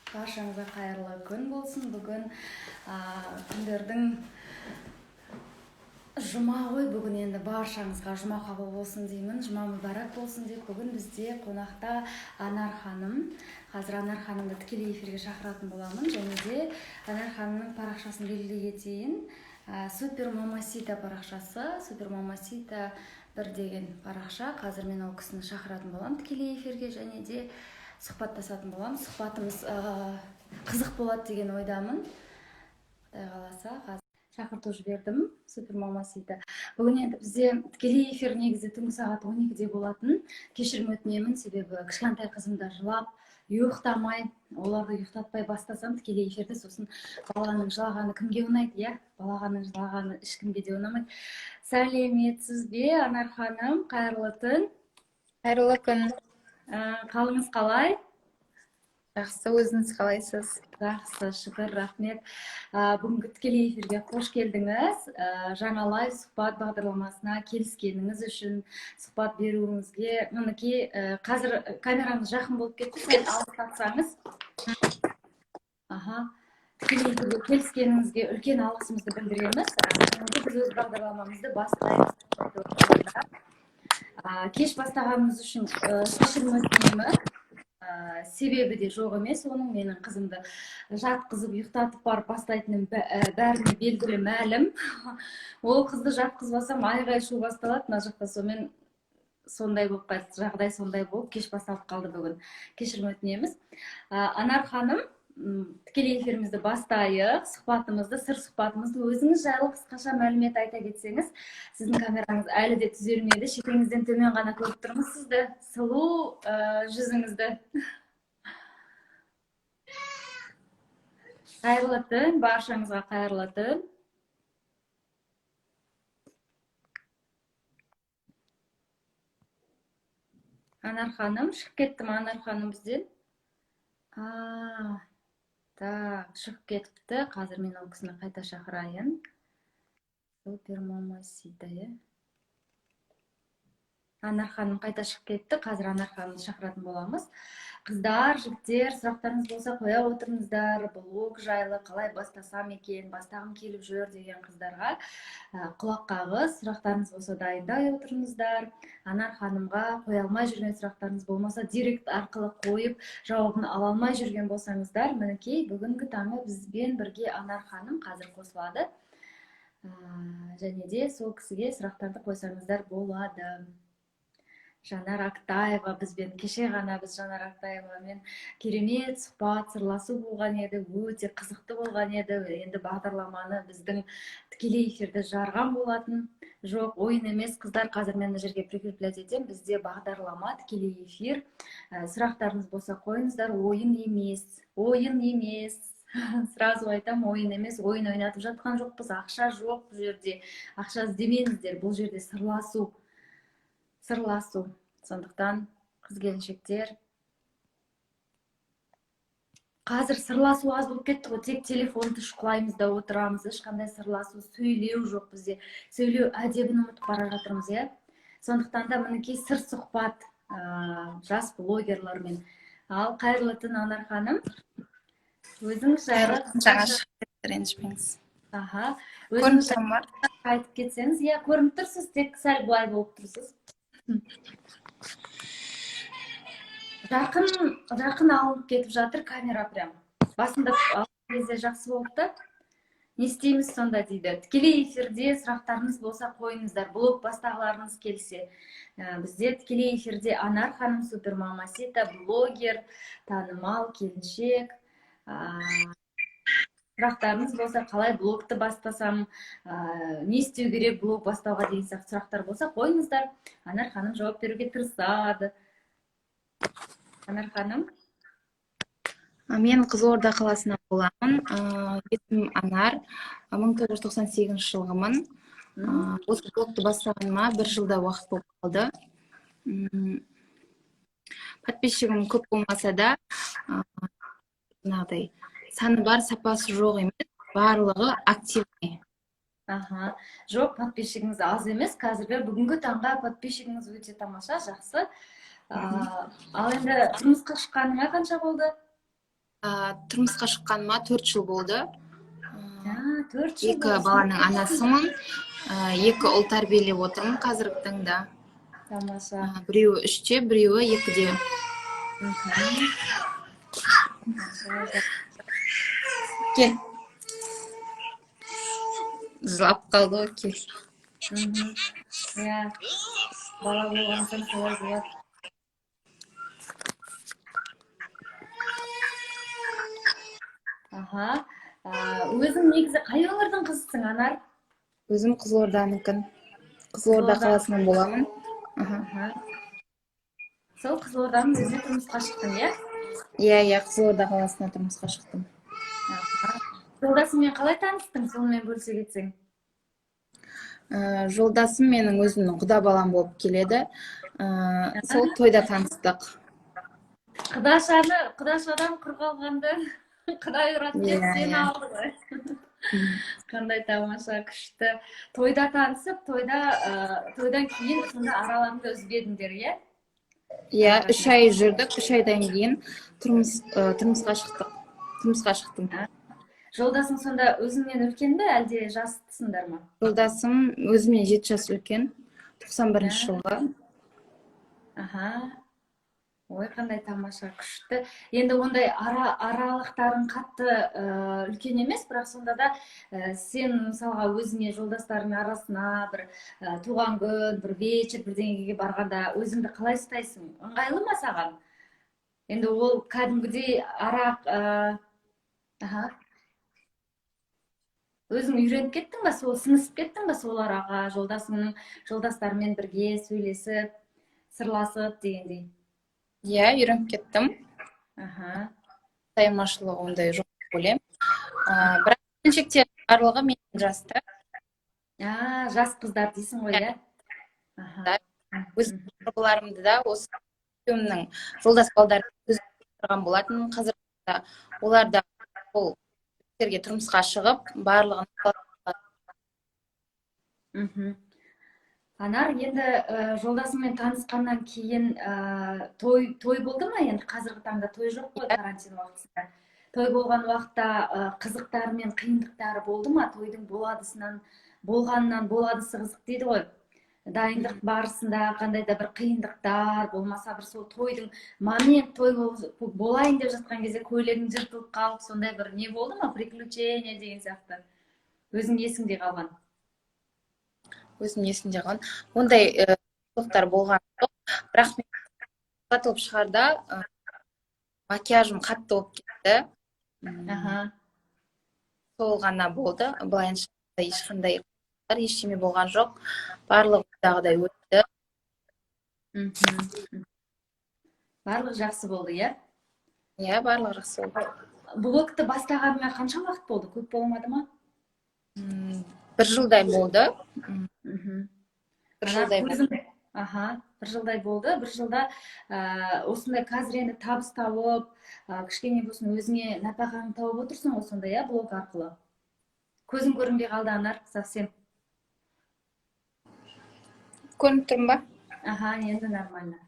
Баршаңызға қайырлы күн болсын. Бүгін күндердің жұма ғой. Бүгін енді баршаңызға жұма қабыл болсын деймін. Жұма мүбәрак болсын деп бүгін бізде қонақта Анар ханым. Қазір Анар ханымды тікелей эфирге шақыратын боламын. Және де Анар ханымның парақшасын белгілей кетейін. Супер Мамасита парақшасы. Супер Мамасита бір деген парақша. Қазір мен ол кісіні шақыратын боламын тікелей эфирге, және де сұхбаттасатын боламыз. Сұхбатымыз қызық болады деген ойдамын. Құдай қаласа, қазір шақырту жібердім Супер Мамасита. Бүгін енді бізде тікелей эфир негізі түнгі сағат 12-де болатын. Кешірім өтінемін, себебі кішкентай қызымда жылап, ұйықтамай, оларды ұйықтатпай бастасам тікелей эфирді, сосын баланың жылағаны кімге ұнайды, иә? Баланың жылағаны ешкімге де ұнамайды. Сәлеметсіз бе, Анар ханым? Қайырлы түн. Қайырлы күн. Қалыңыз қалай? Жақсы, өзіңіз қалайсыз? Жақсы, шүкір, рахмет. Бүгінгі тікелей эфирге қош келдіңіз. Жаңа лайв сұхбат бағдарламасына келіскеніңіз үшін, сұхбат беруіңізге. Мінекей, қазір камераңыз жақын болып кетті, сәл алыстатсаңыз. Тікелей эфирге келіскеніңізге үлкен алғысымызды білдіреміз. Біз өз бағдарламамызды бастаймыз. Кеш бастағанымыз үшін кешірім өтінемін. Себебі де жоқ емес, оның менің қызымды жатқызып ұйықтатып барып бастайтыным бәріне белгілі мәлім. Ол қызды жатқызбасам айғай шу басталады мына жақта, сонымен сондай болып қалды, жағдай сондай болып кеш басталып қалды бүгін. Кешірім өтінеміз. Анар ханым, тікелей эфирімізді бастайық, сұхбатымызды, сыр сұхбатымызды өзіңіз жайлы қысқаша мәлімет айта кетсеңіз. Сіздің камераңыз әлі де түзелмеді, шекеңізден төмен ғана көріп тұрмыз сізді, сұлу жүзіңізді. Қайырлы түн, баршаңызға қайырлы түн. Анар ханым, шығып кетті ме Анар ханым бізден? Так, шығып кетіпті. Қазір мен ол кісіні қайта шақырайын. Супер Мамасита, е? Анар ханым қайта шығып кетті. Қазір Анар ханымды шақыратын боламыз. Қыздар, жігіттер, сұрақтарыңыз болса қоя отырыңыздар. Блог жайлы қалай бастасам екен, бастағым келіп жүр деген қыздарға құлақ қағыз. Сұрақтарыңыз болса дайындай отырыңыздар. Анар ханымға қоя алмай жүрген сұрақтарыңыз болмаса, директ арқылы қойып, жауабын ала алмай жүрген болсаңыздар, мінекей бүгінгі таңы бізбен бірге Анар ханым қазір қосылады. Және де сол кісіге сұрақтарды қойсаңыздар болады. Жанар Актаева бізбен, кеше ғана біз Жанар Актаевамен керемет сұхбат, сырласу болған еді, өте қызықты болған еді. Енді бағдарламаны біздің тікелей эфирді жарған болатын. Жоқ, ойын емес, қыздар, қазір мен мына жерге прикреплять етем. Бізде бағдарлама, тікелей эфир. Сұрақтарыңыз болса қойыңыздар, ойын емес. Ойын емес. Сразу айтам, ойын емес, ойын ойнатып жатқан жоқпыз, ақша жоқ бұл жерде. Ақша іздемеңіздер, бұл жерде сырласу. Сондықтан қыз-келіншектер, қазір сырласу аз болып кетті ғой, тек телефонды шұқылаймыз да отырамыз, ешқандай сырласу, сөйлеу жоқ бізде. Сөйлеу әдебін ұмытып бара жатырмыз, иә. Сондықтан да мінекей сыр сұхбат жас блогерлармен. Ал қайырлы түн Анар ханым. Өзіңіз жайлы Жаңа шығып ренжімеңіз. Өзіңіз айтып кетсеңіз, иә, көрініп тұрсыз, тек сәл былай болып тұрсыз. Жақын алынып кетіп жатыр камера прям. Басында алған кезде жақсы болды. Не істейміз сонда дейді. Тікелей эфирде сұрақтарыңыз болса қойыңыздар. Блог бастағыларыңыз келсе. Бізде тікелей эфирде Анар ханым, Супер Мамасита, блогер, танымал, келіншек. Сұрақтарыңыз болса, қалай блогты бастасам, не істеу керек блог бастауға деген сияқты сұрақтар болса қойыңыздар. Анар ханым жауап беруге тырысады. Анар ханым. Мен Қызылорда қаласынан боламын. Есімім Анар. 1998 жылғымын. Осы блогты бастағаныма 1 жылда уақыт болып қалды. Подписчигім көп болмаса да, саны бар, сапасы жоқ емес, барлығы активный. Жоқ, подписчигіңіз аз емес. Қазіргі бүгінгі таңға подписчигіңіз өте тамаша, жақсы. Ал енді тұрмысқа шыққаныңа қанша болды? Тұрмысқа шыққаныма 4 жыл болды. 4 жыл 2 баланың анасымын. 2 ұл тәрбиелеп отырмын қазіргі таңда. Тамаша. Біреуі 3-те, біреуі 2-де. Кел. Жылап қалды ғой, кел. Иә, бала болған соң солай болады. Өзің негізі қай өңірдің қызысың, Анар? Өзім Қызылорданыкін. Қызылорда қаласынан боламын. Сол Қызылорданың өзіне тұрмысқа шықтың, иә? Иә, Қызылорда қаласына тұрмысқа шықтым. Жолдасыңмен қалай таныстың, сонымен бөлісе кетсең? Жолдасым менің өзімнің құда балам болып келеді. Сол тойда таныстық. Құдашадан құр қалғанды Құдай ұрады деп сені алды ғой. Қандай тамаша, күшті. Тойда танысып, тойдан кейін сонда араларыңды үзбедіңдер, иә? Иә, 3 ай жүрдік, 3 айдан кейін тұрмысқа шықтым. Жолдасың сонда өзіңнен үлкен бе, әлде жастысыңдар ма? Жолдасым өзімнен 7 жас үлкен, 91 жылғы. Ой, қандай тамаша, күшті. Енді ондай аралықтарың қатты үлкен емес, бірақ сонда да сен мысалға өзіңе жолдастардың арасына бір туған күн, бір вечер, бірдеңеге барғанда өзіңді қалай ұстайсың? Ыңғайлы ма саған? Енді ол кәдімгідей өзің үйреніп кеттің ба, сіңісіп кеттің ба сол араға, жолдастарымен бірге сөйлесіп, сырласып дегендей? Иә, үйреніп кеттім. Айырмашылығы ондай жоқ деп ойлаймын. Бірақ келіншектер барлығы менен жасты. Жас қыздар дейсің ғой, иә? Өз құрбыларымды да осы екеуімнің жолдас балдарын тұрған болатын. Қазір олар да ол тұрмысқа шығып, барлығын. Анар, енді жолдасыңмен танысқаннан кейін той болды ма? Енді қазіргі таңда той жоқ қой, карантин уақытында. Той болған уақытта қызықтары мен қиындықтары болды ма? Тойдың болғанынан боладысы қызық дейді ғой. Дайындық барысында қандай да бір қиындықтар болмаса, бір сол тойдың той болайын деп жатқан кезде көйлегің жыртылып қалып, сондай бір не болды ма? Приключение деген сияқты. Өзің есіңде қалған? Есімде қалған. Ондай қиындықтар болған жоқ. Бірақ мен қатылып шығарда макияжым қатты болып кетті. Сол ғана болды. Былайынша ешқандай ештеме болған жоқ. Барлығыдағыдай өтті. Барлығы жақсы болды, иә? Иә, барлығы жақсы болды. Блогты бастағаныңа қанша уақыт болды? Көп болмады ма? 1 жылдай болды. Bir жылдай болды. 1 жылда осындай қазір енді табыс тауып, кішкене болсын өзіңе нәпақаңды тауып отырсың ғой сонда, иә, блог арқылы. Көзің көрінбей қалды, Анар, совсем. Көрініп тұрмын ба? Енді нормально.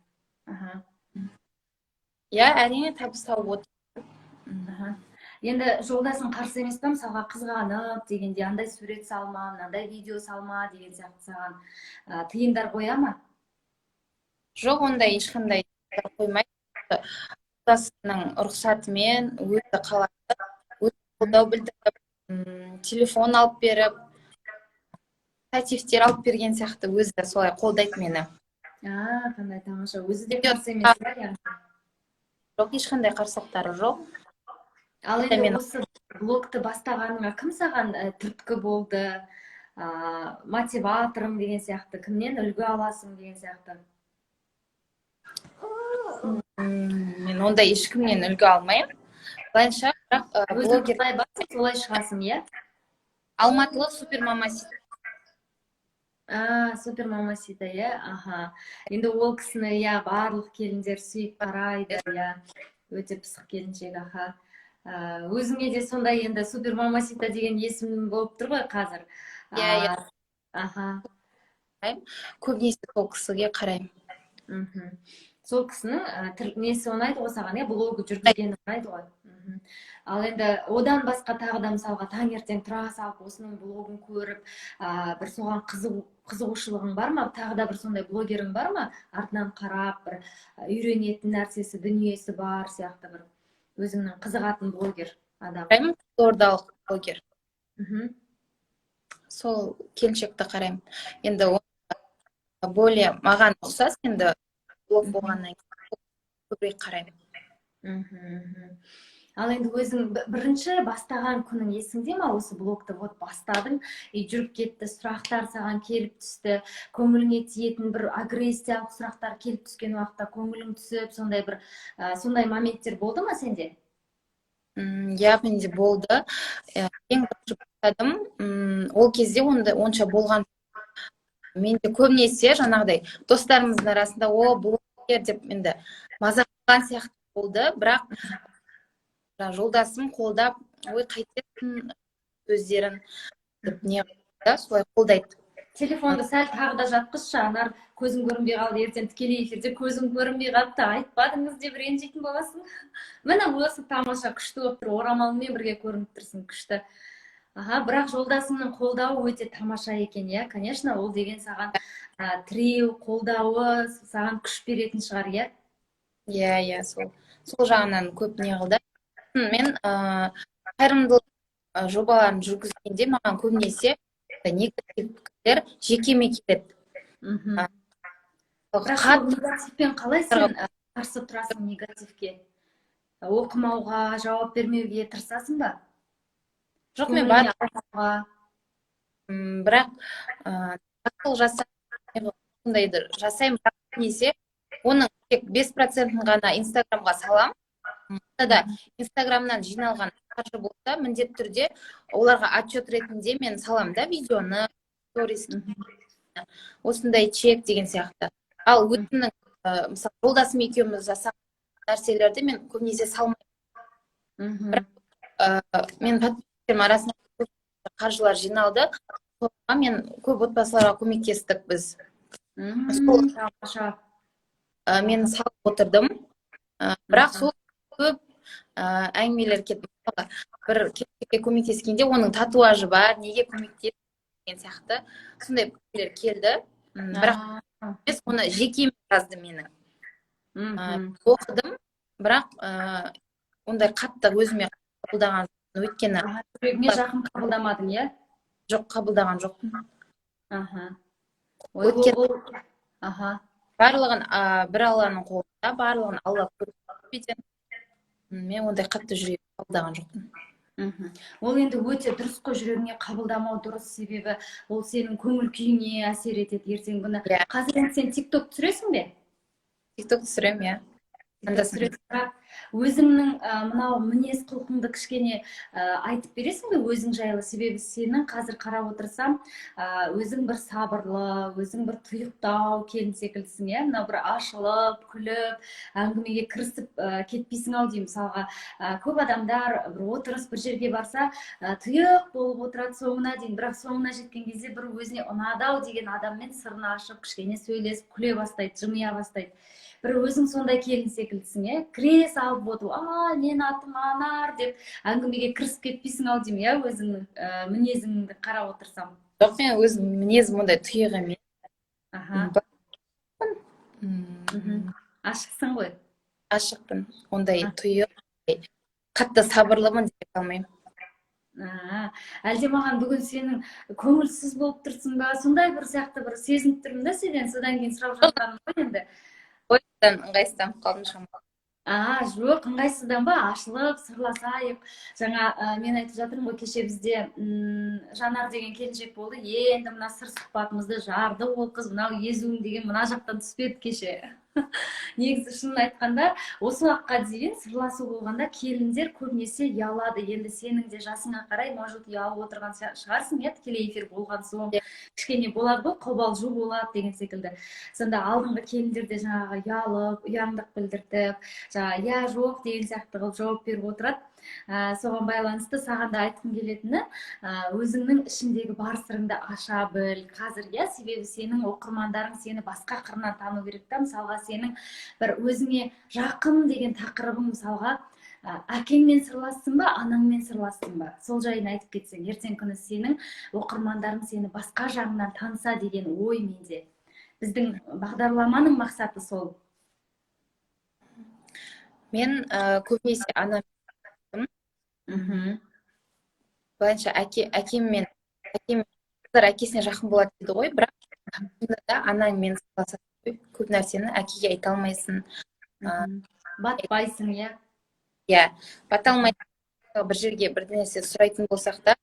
Иә, әрине табыс тауып отырмын. Енді жолдасың қарсы емес пе, мысалға қызғанып дегенде андай сурет салма, мынандай видео салма деген сияқты саған тыйымдар қоя ма? Жоқ, ондай ешқандай қоймайды. Жолдасының рұқсатымен өзі қалады, өзі қолдау білдіріп, телефон алып беріп, штативтер алып берген сияқты өзі солай қолдайды мені. Қандай тамаша. Өзі де қарсы емес пе? Жоқ, ешқандай қарсылықтары жоқ. Ал енді осы блогты бастағаныңа кім саған түрткі болды, мотиваторым деген сияқты, кімнен үлгі аласың деген сияқты? Мен ондай ешкімнен үлгі алмаймын. Былайынша, бірақ блогер солай шығасың, иә? Алматылық супермамасита. Супермамасита, иә? Енді ол кісіні, иә, барлық келіндер сүйіп қарайды, иә. Өте пысық келіншек, өзіңе де сондай енді супермамасита деген есім болып тұр ғой қазір. Иә. Көбінесе сол кісіге қараймын. Сол кісінің несі ұнайды ғой саған, блогы жүргізгені ұнайды ғой. Ал енді одан басқа тағы да мысалға таңертең тұра салып осының блогын көріп, бір соған қызығушылығың бар ма? Тағы да бір сондай блогерің бар ма? Артынан қарап, бір үйренетін нәрсесі, дүниесі бар сияқты бір өзіңнің қызығатын блогер адам. Қараймын, қызылордалық блогер. Мгм. Сол келіншекті қараймын. Енді более маған ұқсас, енді блог болғаннан кейін көбірек қараймын. Мгм. Ал енді өзің бірінші бастаған күнің есіңде ма? Осы блогты вот бастадың, жүріп кетті, сұрақтар саған келіп түсті, көңіліңе тиетін бір агрессиялық сұрақтар келіп түскен уақытта көңілің түсіп, сондай бір сондай моменттер болды ма сенде? Иә, менде болды. Ең бірінші бастадым, ол кезде онша болған. Менде көбінесе жаңағыдай достарымыздың арасында блогер деп енді мазақ қылған сияқты болды, бірақ жолдасым қолдап, ой қайтесің өздерін деп не қылды, солай қолдайды. Телефонды сәл тағы да жатқызшы, Анар, көзің көрінбей қалды, ертең тікелей эфирде көзің көрінбей қалды, айтпадыңыз деп ренжитін боласың. Міне осы тамаша, күшті болып тұр, орамалмен бірге көрініп тұрсың, күшті. Бірақ жолдасыңның қолдауы өте тамаша екен, иә, конечно, ол деген саған тіреу, қолдауы саған күш беретін шығар, иә? Иә, сол жағынан көп не қылды. Мен қайырымдылық жобаларын жүргізгенде маған көбінесе негатив пікірлер жекеме келеді. Бірақ негативпен қалай сен қарсы тұрасың негативке? Оқымауға, жауап бермеуге тырысасың ба? Жоқ, мен бірақ сондайды жасаймын, несе оның тек 5%-ын ғана Инстаграмға салам. Да Инстаграмнан жиналған қаржы болса, міндетті түрде оларға отчет ретінде мен салам да видеоны, сторисін, осындай чек деген сияқты. Ал өзімнің мысалы жолдасым екеуміз жасаған нәрселерді мен көбінесе салмаймын. Бірақ мен подписчиктерім арасында қаржылар жиналды, соған мен көп отбасыларға көмектестік біз. Мен салып отырдым, бірақ сол көп әңгімелер кетті. Бір келіншекке көмектескенде оның татуажы бар, неге көмектесті деген сияқты сондай пікірлер келді. Бірақ емес, оны жеке жазды менің. Оқыдым, бірақ ондай қатты өзіме қабылдаған, өйткені жүрегіңе жақын қабылдамадың, иә? Жоқ, қабылдаған жоқпын. Барлығын бір Алланың қолында, барлығын Алла көріп, мен ондай қатты жүрегіме қабылдаған жоқпын. Ол енді өте дұрыс қой, жүрегіңе қабылдамау дұрыс, себебі ол сенің көңіл күйіңе әсер етеді ертең күні. Қазір сен TikTok түсіресің бе? TikTok түсіремін, иә. Өзіңнің мынау мінез құлқыңды кішкене айтып бересің бе өзің жайлы? Себебі сенің қазір қарап отырсам, өзің бір сабырлы, өзің бір тұйықтау келін секілдісің, иә? Мынау бір ашылып, күліп, әңгімеге кірісіп кетпейсің ау деймін. Мысалға, көп адамдар бір отырыс бір жерге барса, тұйық болып отырады соңына дейін, бірақ соңына жеткен кезде бір өзіне ұнады ау деген адаммен сырын ашып, кішкене сөйлесіп, күле бастайды, жымия бастайды. Бір өзің сондай келін секілдісің, иә? Кіре салып отыр, мен атым Анар деп әңгімеге кірісіп кетпейсің ау деймін, иә, өзіңнің мінезіңді қарап отырсам. Жоқ, мен өзім мінезім ондай тұйық емес. Ашықсың ғой? Ашықпын, ондай тұйық, қатты сабырлымын деп алмаймын. Әлде маған бүгін сенің көңілсіз болып тұрсың ба? Сондай бір сияқты бір сезініп тұрмын да сенен, содан кейін сұрап жатқаным ғой енді. Ойдан ыңғайсызданып қалдым шамалы. Жоқ, ыңғайсызданба, ашылып, сырласайық. Жаңа мен айтып жатырмын ғой, кеше бізде Жанар деген келіншек болды. Енді мына сыр сұхбатымызды жарды ол қыз, мынау езуің деген мына жақтан түспеді кеше. Негізі шынын айтқанда, осы уақытқа дейін сырласу болғанда келіндер көбінесе ұялады. Енді сенің де жасыңа қарай, может, ұялып отырған шығарсың, иә, тікелей эфир болған соң кішкене болады ғой, қобалжу болады деген секілді. Сонда алдыңғы келіндер де жаңағы ұялып, ұяңдық білдіртіп, жаңа иә, жоқ деген сияқты қылып жауап беріп отырады. Соған байланысты саған да айтқым келетіні, өзіңнің ішіндегі бар сырыңды аша біл қазір, иә, себебі сенің оқырмандарың сені басқа қырынан тану керек та. Мысалға, сенің бір өзіңе жақын деген тақырыбың, мысалға, әкеңмен сырластың ба, анаңмен сырластың ба? Сол жайын айтып кетсең, ертең күні сенің оқырмандарың сені басқа жағынан таныса деген ой менде. Біздің бағдарламаның мақсаты сол. Мен көбінесе анам, былайынша әкем қыздар әкесіне жақын болады дейді ғой, бірақ шынында да анаңмен сырласасың. Көп нәрсені әкеге айта алмайсың. Батпайсың, иә. Иә, бата алмайсың. Бір жерге бір нәрсе сұрайтын болсақ та,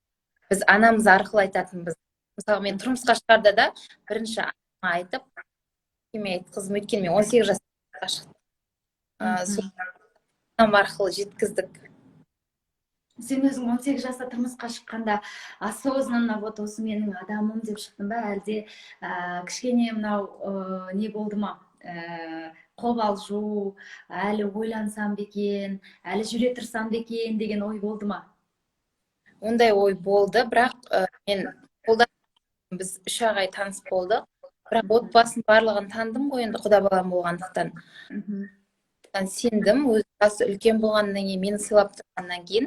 біз анамыз арқылы айтатынбыз. Мысалы, мен тұрмысқа шығарда да бірінші анама айтып, әкеме айтқыздым. Өйткені мен 18 жасқа шықтым. Сол анам арқылы жеткіздік. Сен өзің 18 жаста тұрмысқа шыққанда осознанно вот осы менің адамым деп шықтың ба, әлде кішкене мынау не болды ма? Қобалжу, әлі ойлансам ба екен, әлі жүре тұрсам ба екен деген ой болды ма? Ондай ой болды, бірақ мен біз 3 ағай таныс болдық. Бірақ отбасын барлығын таныдым ғой, енді құда балам болғандықтан. Сендім, өз жасы үлкен болғаннан кейін, мені сыйлап тұрғаннан кейін,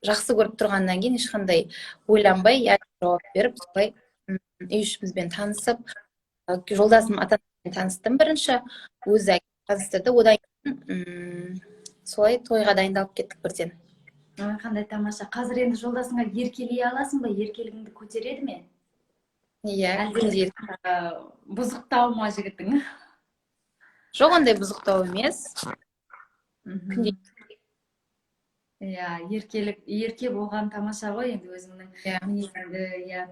жақсы көріп тұрғаннан кейін ешқандай ойланбай, иә жауап беріп, солай үй ішімізбен танысып, жолдасым ата-анасымен таныстым бірінші, өзі таныстырды, одан кейін солай тойға дайындалып кеттік бірден. Қандай тамаша. Қазір енді жолдасыңа еркелей аласың ба? Еркелігіңді көтереді ме? Иә, әлде бұзықтау ма жігітің? Жоқ, ондай бұзықтау емес. Иә, ерке болған тамаша ғой, енді өзіңнің мінезіңді, иә.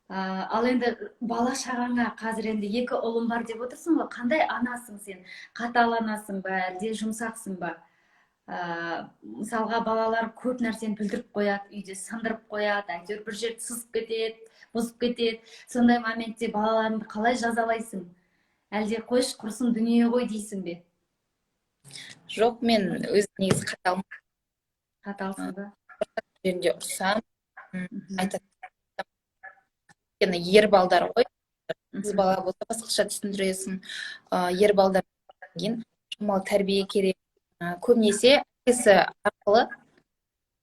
Ал енді бала шағаңа қазір енді 2 ұлым бар деп отырсың ғой, қандай анасың сен? Қатал анасың ба, әлде жұмсақсың ба? Мысалға балалар көп нәрсені бүлдіріп қояды, үйде сындырып қояды, әйтеуір бір жерді сызып кетеді, бұзып кетеді. Сондай моментте балаларыңды қалай жазалайсың? Әлде қойшы құрсын дүние ғой дейсің бе? Жоқ, мен өзім негізі Қаталсың ба? жерінде ұрсам, айтатын. Ер балдар ғой, қыз бала болса басқаша түсіндіресің. Ер балдар кейін шамалы тәрбие керек. Көбінесе әкесі арқылы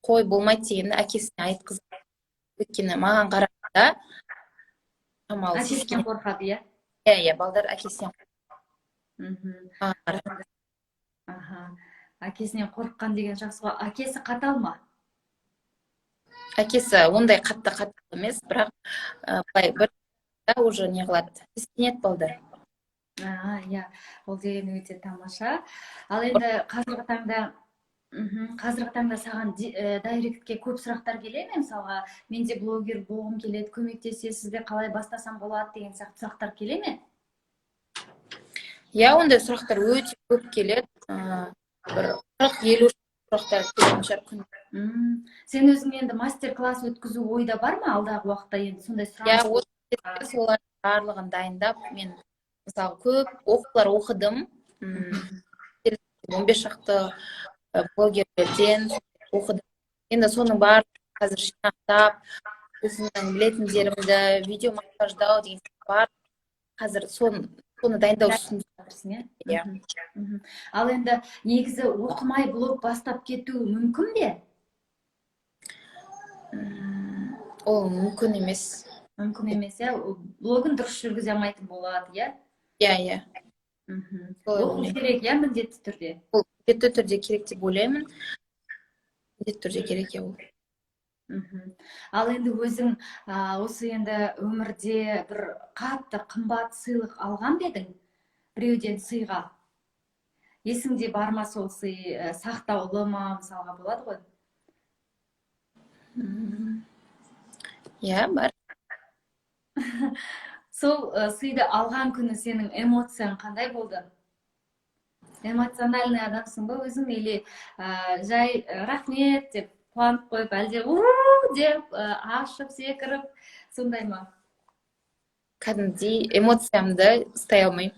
қой болмайды дегенді әкесіне айтқызады. Өйткені маған қарағанда шамалы әкесінен қорқады, иә? Иә, балдар әкесінен қорқады. Әкесінен қорыққан деген жақсы ғой. Әкесі қатал ма? Әкесі ондай қатты емес, бірақ бір уже не қылады, сенеді балдар. Иә, ол деген өте тамаша. Ал енді қазіргі таңда саған дайректке көп сұрақтар келе ме? Мысалға, менде блогер болғым келеді, көмектесесіз бе, қалай бастасам болады деген сияқты сұрақтар келе ме? Иә, ондай сұрақтар өте көп келеді. Бір 40-50 сұрақтар келетін шығар күн. Сен өзің енді мастер-класс өткізу ойда бар ма алдағы уақытта, енді сондай сұраныс? Иә, солардың барлығын дайындап, мен мысалы көп оқулар оқыдым. 15 шақты блогерлерден оқыдым. Енді соның барлығын қазір жинақтап, өзімнің білетіндерімді видео монтаждау деген бар. Қазір соны дайындау үстінде. Ал енді негізі оқымай блог бастап кету мүмкін бе? Ол мүмкін емес. Мүмкін емес, иә? Блогын дұрыс жүргізе алмайтын болады, иә? Иә. Оқу керек, иә, міндетті түрде? Ол міндетті түрде керек деп ойлаймын. Міндетті түрде керек, иә ол. Ал енді өзің осы енді өмірде бір қатты қымбат сыйлық алған ба едің? Біреуден сыйға. Есіңде бар ма сол сый, сақтаулы ма, мысалға болады ғой? Иә, бар. Сол сыйды алған күні сенің эмоцияң қандай болды? Эмоциональный адамсың ба өзің, или жай рахмет деп қуанып қойып, әлде деп ашып секіріп, сондай ма? Кәдімгідей эмоциямды ұстай алмаймын.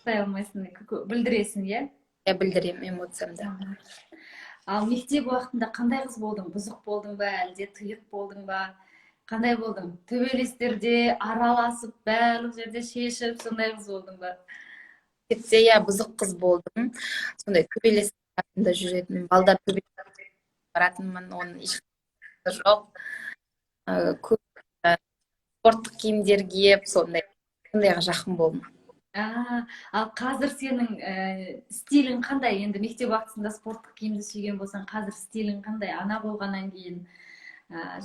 Ұстай алмайсың, білдіресің, иә? Иә, білдіремін эмоциямды. Ал мектеп уақытында қандай қыз болдың? Бұзық болдың ба, әлде тұйық болдың ба? Қандай болдың? Төбелестерде араласып, барлық жерде шешіп, сондай қыз болдың ба? кетсе, иә, бұзық қыз болдым. Сондай төбелес қасында жүретін, балдар төбелесіп баратынмын, оның ешқандай жоқ. Көп спорттық киімдер киіп, сондайға жақын болдым. Ал қазір сенің стилің қандай? Енді мектеп уақытысында спорттық киімді сүйген болсаң, қазір стилің қандай? Ана болғаннан кейін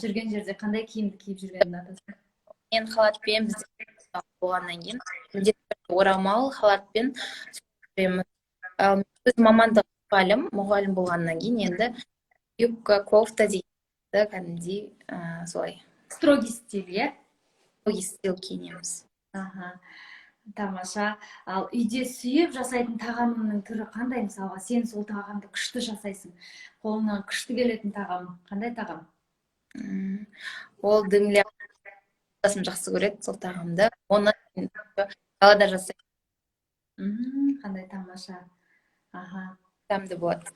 жүрген жерде қандай киімді киіп жүргенін ұнатасың? Мен халатпен, бізде болғаннан кейін міндетті түрде орамал, халатпен жүремін. Ал өз мамандығым мұғалім болғаннан кейін енді юбка, кофта дегенді кәдімгідей солай Строгий стиль, иә? строгий стиль киінеміз. Тамаша. Ал үйде сүйіп жасайтын тағамыңның түрі қандай? Мысалға, сен сол тағамды күшті жасайсың. Қолыңнан күшті келетін тағам. Қандай тағам? Ол дымля жақсы көреді сол тағамды. Оны далада жасаймын. Қандай тамаша. Дәмді болады.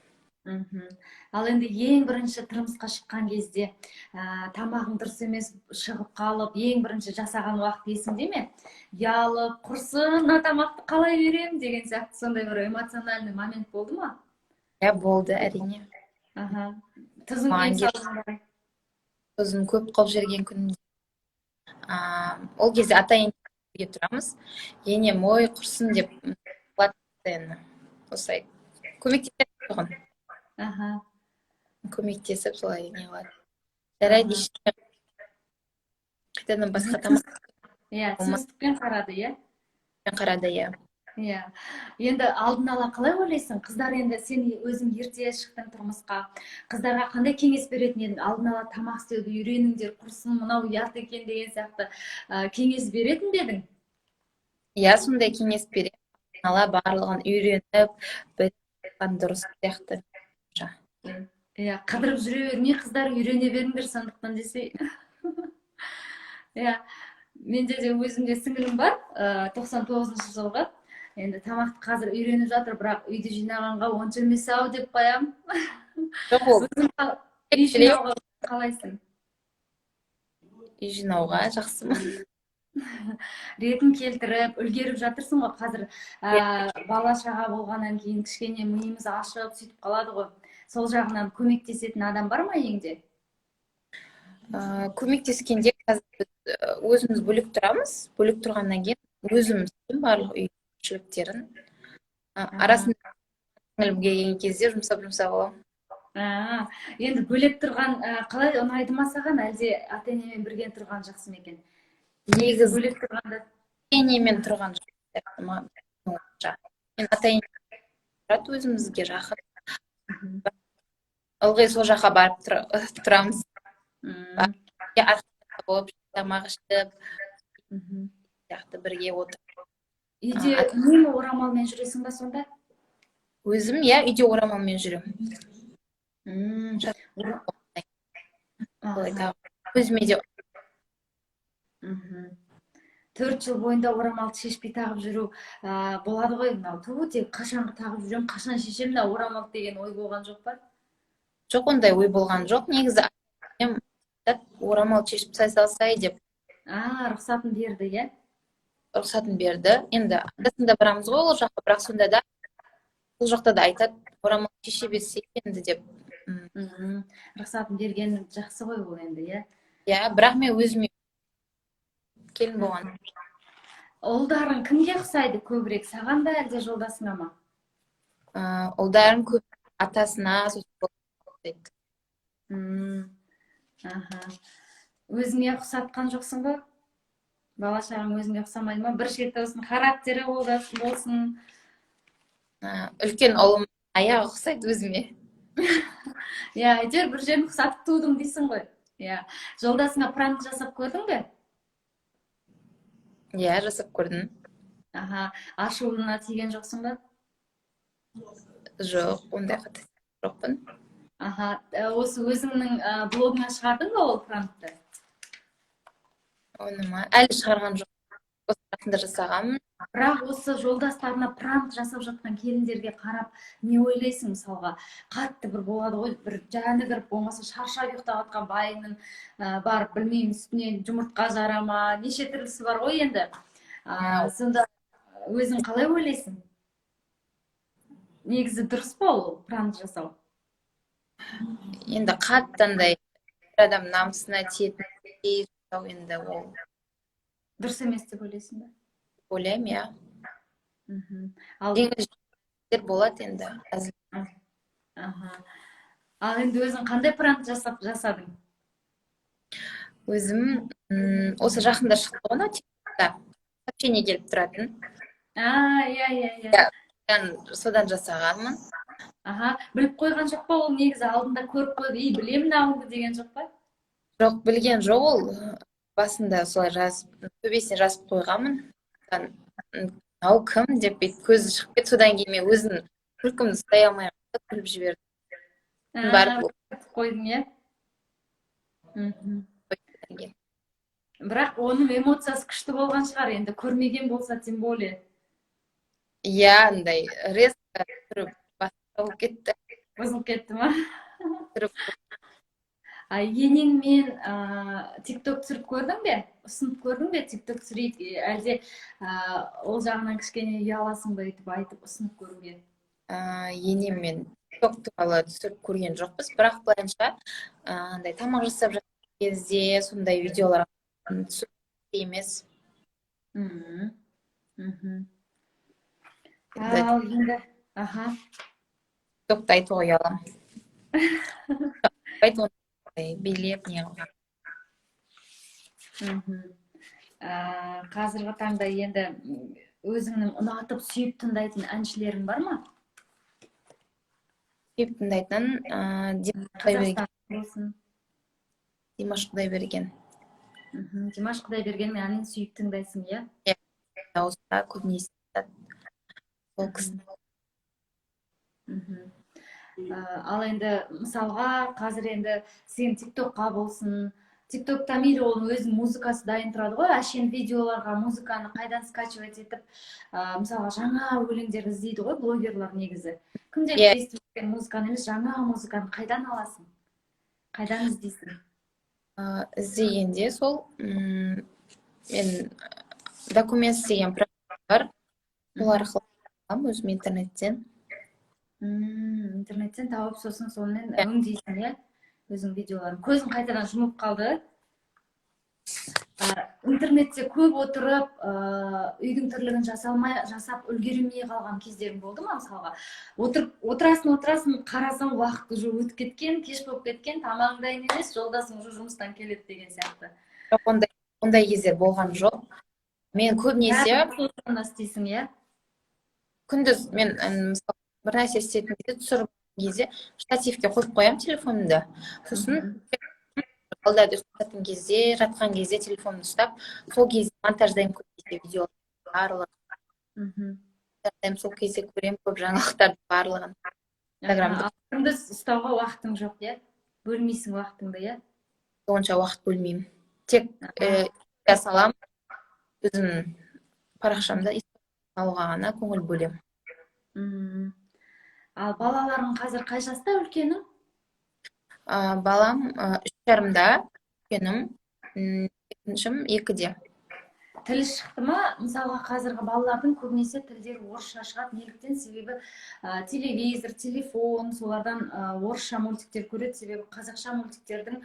Ал енді ең бірінші тұрмысқа шыққан кезде тамағың дұрыс емес шығып қалып, ең бірінші жасаған уақыт есіңде ме? Ұялып, құрсын, мына тамақты қалай беремін деген сияқты сондай бір эмоциональный момент болды ма? Иә, болды, әрине. Тұзын ең салдың ба? Тұзын көп қылып жүрген күнімде. Ол кезде ата-енеге тұрамыз. Енем ой құрсын деп осылай көмектесіп тұрған. Көмектесіп солай не қылады. Жарайды, қайтадан басқа тамақ. Иә, түсіністікпен қарады, иә? Қарады, иә. Иә. Енді алдын ала қалай ойлайсың? Қыздар, енді сен өзің ерте шықтың тұрмысқа. Қыздарға қандай кеңес беретін едің? Алдын ала тамақ істеуді үйреніңдер, құрсын, мынау ұят екен деген сияқты кеңес беретін бе едің? Иә, сондай кеңес беремін. Ала барлығын үйреніп, білген дұрыс сияқты. Иә, қыдырып жүре бермей, қыздар үйрене беріңдер сондықтан десей. Иә, менде де өзімде сіңілім бар, 99-шы жылғы. Енді тамақты қазір үйреніп жатыр, бірақ үйді жинағанға онша емес ау деп қоям. Үй жинауға қалайсың? Үй жинауға жақсымын. Ретін келтіріп, үлгеріп жатырсың ғой. Қазір бала шаға болғаннан кейін кішкене миымыз ашып, сөйтіп қалады ғой. Сол жағынан көмектесетін адам бар ма үйіңде? Көмектескенде қазір өзіміз бөлек тұрамыз. Бөлек тұрғаннан кейін өзіміз барлық үй тіршіліктерін арасында сіңілімге келген кезде жұмсап аламын. Енді бөлек тұрған қалай ұнайды ма саған, әлде ата-енемен бірге тұрған жақсы ма екен? Негізі бөлек тұрғанда ата-енемен тұрған жақсы. Мен ата-енемен тұрады, өзімізге жақын. Ылғи сол жаққа барып тұрамыз. Арқасында болып, тамақ ішіп, бірге отырып. Үйде үнемі орамалмен жүресің ба сонда? Өзім, иә, үйде орамалмен жүремін. Өзіме де 4 жыл бойында орамалды шешпей тағып жүру болады ғой. Тек қашан тағып жүрем, қашан шешем мына орамал деген ой болған жоқ па? Жоқ, ондай ой болған жоқ. Негізі орамал шешіп салсай деп. Рұқсатын берді, иә? Рұқсатын берді. Енді арасында барамыз ғой ол жаққа, бірақ сонда да ол жақта да айтады, орамал шеше берсе енді деп. Рұқсатын берген жақсы ғой ол енді, иә? Иә, бірақ мен өзіме келін болған. Ұлдарың кімге ұқсайды көбірек, саған ба әлде жолдасыңа ма? Ұлдарым көп атасына ұқсайды. Өзіңе ұқсатқан жоқсың ба? Бала шағаң өзіңе ұқсамайды ма? Бір шетте болсын, характері болсын. Үлкен ұлым аяғы ұқсайды өзіме. Иә, әйтеуір бір жерін ұқсатып тудым дейсің ғой. Иә. Жолдасыңа пранк жасап көрдің бе? Иә, жасап көрдім. Ашуына тиген жоқсың ба? Жоқ, ондай қатты жоқпын. Осы өзіңнің блогыңа шығардың ба ол пранкты? Оны ма? Әлі шығарған жоқ. Осы жақында жасағанмын. Бірақ осы жолдастарына пранк жасап жатқан келіндерге қарап не ойлайсың? Мысалға, қатты бір болады ғой, бір жанды кіріп болмаса шаршап ұйықтап жатқан байының бар, білмеймін, үстіне жұмыртқа жарама, неше түрлісі бар ғой енді. Сонда өзің қалай ойлайсың? негізі дұрыс па ол пранк жасау? Енді қатты андай бір адам намысына тиетін жасау енді ол Дұрыс емес деп ойлайсың ба? ойлаймын, иә. Ал Жеңіл жеңілдер болады енді. аха. Ал енді өзің қандай пранк жасадың? Өзім осы жақында шықты ғой мынау тиктокта сообщение келіп тұратын. Иә. Содан жасағанмын. Аха, біліп қойған жоқ па ол, негізі алдында көріп қойып, білемін ауылды деген жоқ па? Жоқ, білген жоқ ол. Басында солай төбесіне жазып қойғанмын. Мынау кім деп бүйтіп көзі шығып кетті. Содан кейін мен өзім күлкімді ұстай алмай қалып күліп жібердім. Барып қойдың, иә? Бірақ оның эмоциясы күшті болған шығар, енді көрмеген болса тем более. Иә, андай резко тұрып басталып кетті. Бұзылып кетті ма? Енеңмен тикток түсіріп көрдің бе? Ұсынып көрдің бе тикток түсірейік, әлде ол жағынан кішкене ұяласың ба етіп айтып ұсынып көруге? Енеммен тикток туралы түсіріп көрген жоқпыз, бірақ былайынша андай тамақ жасап жатқан кезде сондай видеолар түсіріп емес. Ал енді, аха. Тиктокта айтуға ұяламын. Билеп не қылған. Қазіргі таңда енді өзіңнің ұнатып сүйіп тыңдайтын әншілерің бар ма? Сүйіп тыңдайтын Димаш Құдайберген. Димаш Құдайбергеннің әнін сүйіп тыңдайсың, иә? Иә, дауыста көбінесе сол кісі. Ал енді мысалға қазір енді сен тиктокқа болсын, тиктокта мейлі оның өзінің музыкасы дайын тұрады ғой, әшейін видеоларға музыканы қайдан скачивать етіп, мысалға жаңа өлеңдер іздейді ғой блогерлар негізі. Күнделікті естіп жүрген музыканы емес, жаңа музыканы қайдан аласың? Қайдан іздейсің? Іздегенде сол мен документ деген программа бар, сол арқылы аламын өзім интернеттен. Интернеттен тауып, сосын сонымен өңдейсің, иә? Өзің видеоларын. Көзің қайтадан жұмып қалды. Интернетте көп отырып, үйдің тірлігін жасап үлгермей қалған кездерің болды ма, мысалға? Отырасың, қарасаң уақыт уже өтіп кеткен, кеш болып кеткен, тамағың дайын емес, жолдасың уже жұмыстан келеді деген сияқты. Ондай кездер болған жоқ. Мен көбінесе істейсің, иә? Күндіз мен мысалы бір нәрсе істейтін кезде, түсіріп кезде штативке қойып қоямын телефонымды. Сосын алдады ұйықтайтын кезде, жатқан кезде телефонымды ұстап, сол кезде монтаждаймын көбінесе видеолардың барлығын. Сол кезде көремін көп жаңалықтардың барлығын. Күндіз ұстауға уақытың жоқ, иә? Бөлмейсің уақытыңды, иә? Онша уақыт бөлмеймін. Тек саламын, өзім парақшамда алуға ғана көңіл бөлемін. Ал балаларың қазір қай жаста, үлкенің? Балам 3,5-да, үлкенім 2-де. Тілі шықты ма? Мысалға қазіргі балалардың көбінесе тілдері орысша шығады. Неліктен? Себебі телевизор, телефон, солардан орысша мультиктер көреді. Себебі қазақша мультиктердің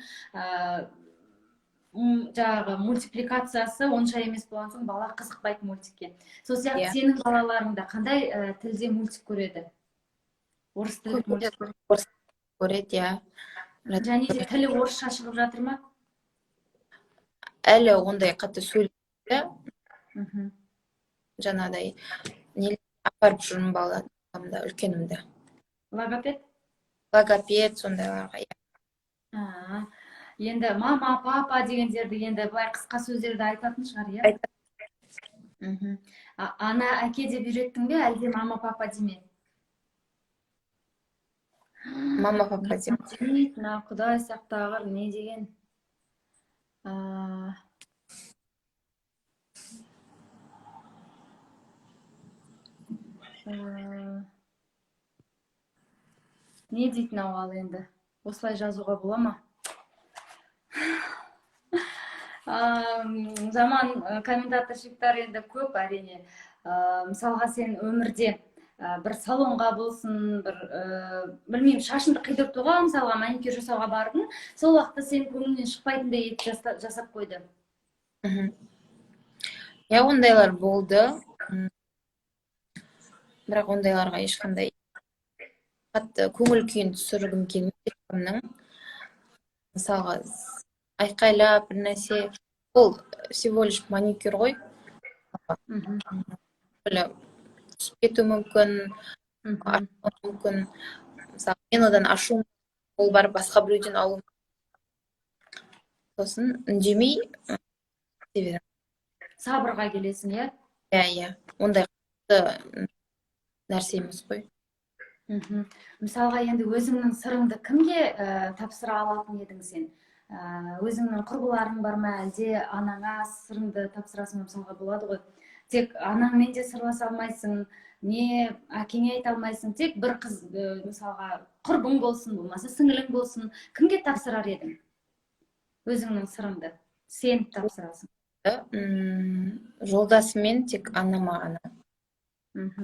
жаңағы мультипликациясы онша емес болған соң бала қызықпайды мультикке. Сол сияқты сенің балаларың да қандай тілде мультик көреді? Орыс тілі мультик көреді, иә. Және де тілі орысша шығып жатыр ма? Әлі ондай қатты сөйлейді. Жаңадай апарып жүрмін баламды, үлкенімді. Логопед? Логопед, сондайларға, иә. Енді мама, папа дегендерді енді былай қысқа сөздерді айтатын шығар, иә? Айтатын. Ана, әке деп үйреттің бе, әлде мама, папа деме? Мама, папа деп. Құдай сақтағыр, не деген? Не дейтін ал енді? Осылай жазуға бола ма? Жаман комментаторшылықтар енді көп, әрине. Мысалға сен өмірде бір салонға болсын, бір білмеймін, шашымды қидыртуға, мысалға маникюр жасауға бардың, сол уақытта сенің көңіліңнен шықпайтындай етіп жасап қойды. Я ондайлар болды, бірақ ондайларға ешқандай қатты көңіл күйін түсіргім келмейді ешкімнің. Мысалға айқайлап бір нәрсе, ол всего лишь маникюр ғой, түсіп кетуі мүмкін, ашуы мүмкін. Мысалы мен одан ашуым, ол барып басқа біреуден алу, сосын үндемей істей беремін. Сабырға келесің, иә? Иә, ондай қатты нәрсе емес қой. Мысалға енді өзіңнің сырыңды кімге тапсыра алатын едің сен? Өзіңнің құрбыларың бар ма, әлде анаңа сырыңды тапсырасың, мысалға болады ғой. Тек анаңмен де сырласа алмайсың, не әкеңе айта алмайсың, тек бір қыз, мысалға құрбың болсын, болмаса сіңілің болсын, кімге тапсырар едің өзіңнің сырыңды? Сен тапсырасың. Жолдасымен тек анама ғана.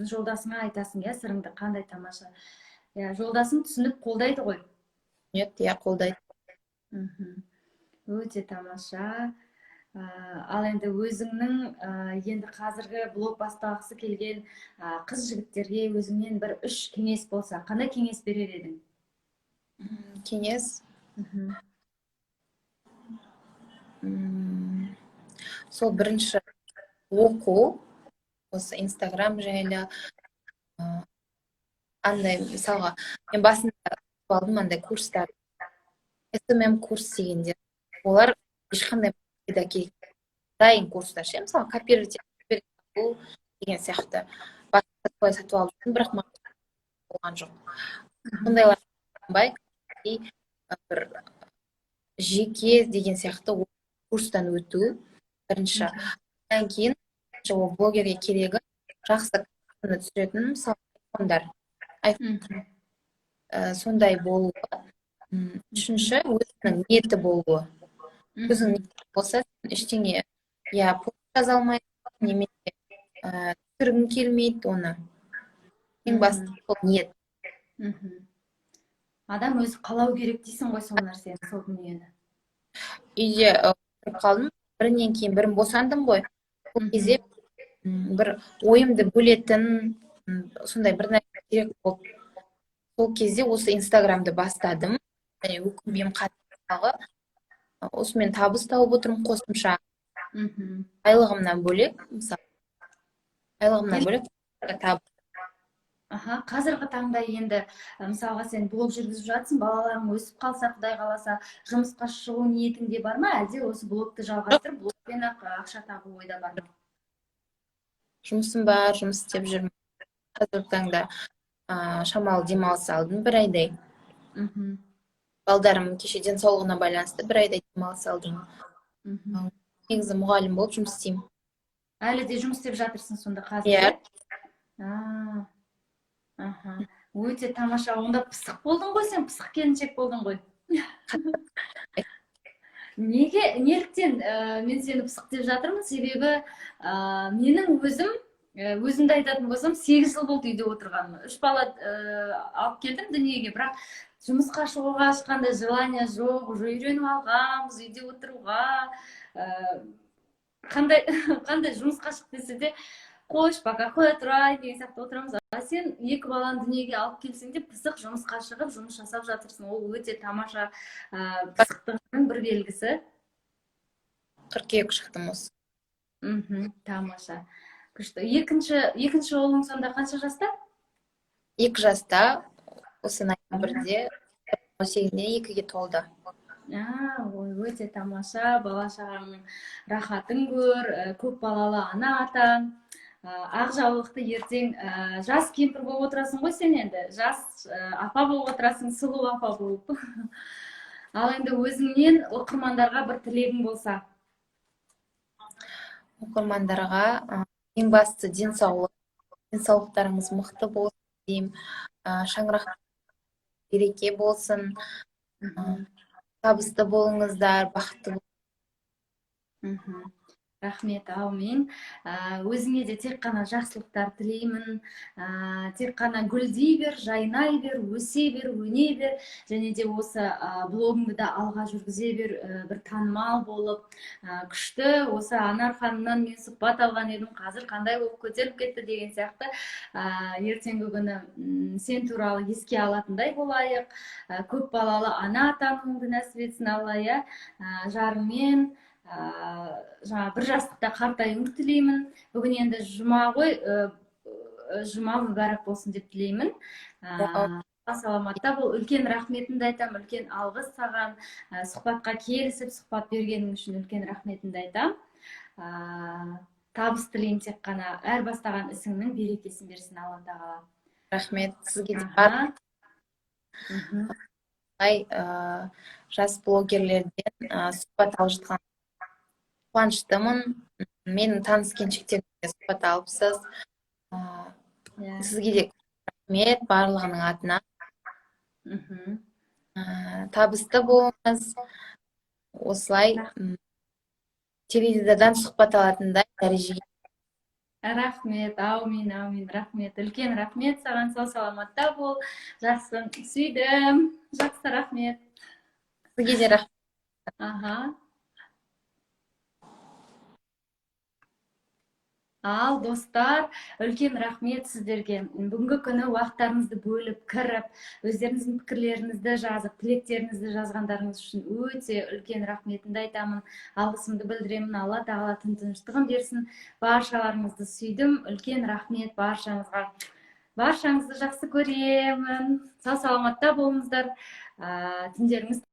Жолдасыңа айтасың, иә, сырыңды, қандай тамаша. Жолдасың түсініп қолдайды ғой. Нет, я қолдайды. Өте тамаша. Ал енді өзіңнің енді қазіргі блог бастағысы келген қыз жігіттерге өзіңнен бір 3 кеңес болса, қандай кеңес берер едің? Кеңес? Сол бірінші оқу, осы Инстаграм жайлы, андай, мысалға, мен басында алдым андай курстар, SMM курс дегендер, олар ешқандай дайын курстар ше, мысалы копировать деген сияқты басында сатып алдым, бірақ маған болған жоқ. Сондайлар бір жеке деген сияқты курстан өту бірінші. Одан кейін блогерге керегі жақсы картинка түсіретін, мысалы айфондар, сондай болуы. Үшінші, өзінің ниеті болуы. Өзің ниет болса, ештеңе, пост жаза алмайсың, немесе түсіргің келмейді оны. Ең басты сол ниет. Адам өзі қалау керек дейсің ғой сол нәрсені, сол дүниені. Үйде тұрып қалдым, бірінен кейін бірін босандым ғой. Сол кезде бір ойымды бөлетін, сондай бір нәрсе керек болды. Сол кезде осы Инстаграмды бастадым. Өкінбеймін қатты. Осымен табыс тауып отырмын қосымша. Айлығымнан бөлек, мысалы, айлығымнан бөлек табыс. Қазіргі таңда енді, мысалға сен блог жүргізіп жатсың, балаларың өсіп қалса, Құдай қаласа, жұмысқа шығу ниетіңде бар ма, әлде осы блогты жалғастырып, блогпен ақ ақша табу ойда бар ма? Жұмысым бар, жұмыс істеп жүрмін. Қазіргі таңда шамалы демалыс алдым, 1 айдай. Балдарым кеше денсаулығына байланысты 1 айдай демалыс алдым. Негізі мұғалім болып жұмыс істеймін. Әлі де жұмыс істеп жатырсың сонда қазір? Өте тамаша. Онда пысық болдың ғой сен, пысық келіншек болдың ғой. Неліктен мен сені пысық деп жатырмын? Себебі менің өзімді айтатын болсам, 8 жыл болды үйде отырғаным. 3 бала алып келдім дүниеге, бірақ жұмысқа шығуға ешқандай желание жоқ, уже үйреніп алғанбыз үйде отыруға. Қандай жұмысқа шық десе де, қойш, пока қоя тұрайын деген сияқты отырамыз. Сен 2 баланы дүниеге алып келсең де пысық жұмысқа шығып, жұмыс жасап жатырсың. Ол өте тамаша пысықтығының бір белгісі. 42 шықтым осы. Тамаша. Күшті. Екінші ұлың сонда қанша жаста? 2 жаста, осы ноябрьде 18-іне 2-ге толды. Өте тамаша. Бала-шағаңның рахатын көр, көп балалы ана ата. Ақ жаулықты ертең жас кемпір болып отырасың ғой сен енді. Жас апа болып отырасың, сұлу апа болып. Ал енді өзіңнен оқырмандарға бір тілегің болса? Оқырмандарға ең басты денсаулықтарыңыз мықты болсын деймін. Шаңырақ береке болсын. Табысты болыңыздар, бақытты болыңыздар. Рахмет, аумин. Өзіңе де тек қана жақсылықтар тілеймін. Тек қана гүлдей бер, жайнай бер, өсе бер, өне бер. Және де осы блогыңды да алға жүргізе бер, бір танымал болып, күшті. Осы Анар ханымнан мен сұхбат алған едім, қазір қандай болып көтеріліп кетті деген сияқты. Ертеңгі күні сен туралы еске алатындай болайық. Көп балалы ана атануыңды нәсіп етсін Алла, иә. Жарыңмен жаңа бір жастықта қартаюыңды тілеймін. Бүгін енді жұма ғой, жұма мүбәрәк болсын деп тілеймін. Саламатта бол. Үлкен рахметімді айтам, үлкен алғыс саған. Сұхбатқа келісіп, сұхбат бергенің үшін үлкен рахметімді айтам. Табыс тілеймін тек қана. Әр бастаған ісіңнің берекесін берсін Алла тағала. Рахмет сізге де бар. Жас блогерлерден сұхбат алып жатқан қуаныштымын. Менің таныс келіншектеріммен сұхбат алыпсыз. Сізге де рахмет барлығының атына. Табысты болыңыз. Осылай теледидардан сұхбат алатындай дәрежеге. Рахмет, аумин, аумин, рахмет. Үлкен рахмет саған, сау саламатта бол. Жақсы, сүйдім. Жақсы, рахмет. Сізге де рахмет. Ал достар, үлкен рахмет сіздерге. Бүгінгі күні уақыттарыңызды бөліп, кіріп, өздеріңіздің пікірлеріңізді жазып, тілектеріңізді жазғандарыңыз үшін өте үлкен рахметімді айтамын. Алғысымды білдіремін. Алла тағала тыныштығын берсін. Баршаларыңызды сүйдім. Үлкен рахмет баршаңызға. Баршаңызды жақсы көремін. Сау саламатта болыңыздар. Түндеріңіз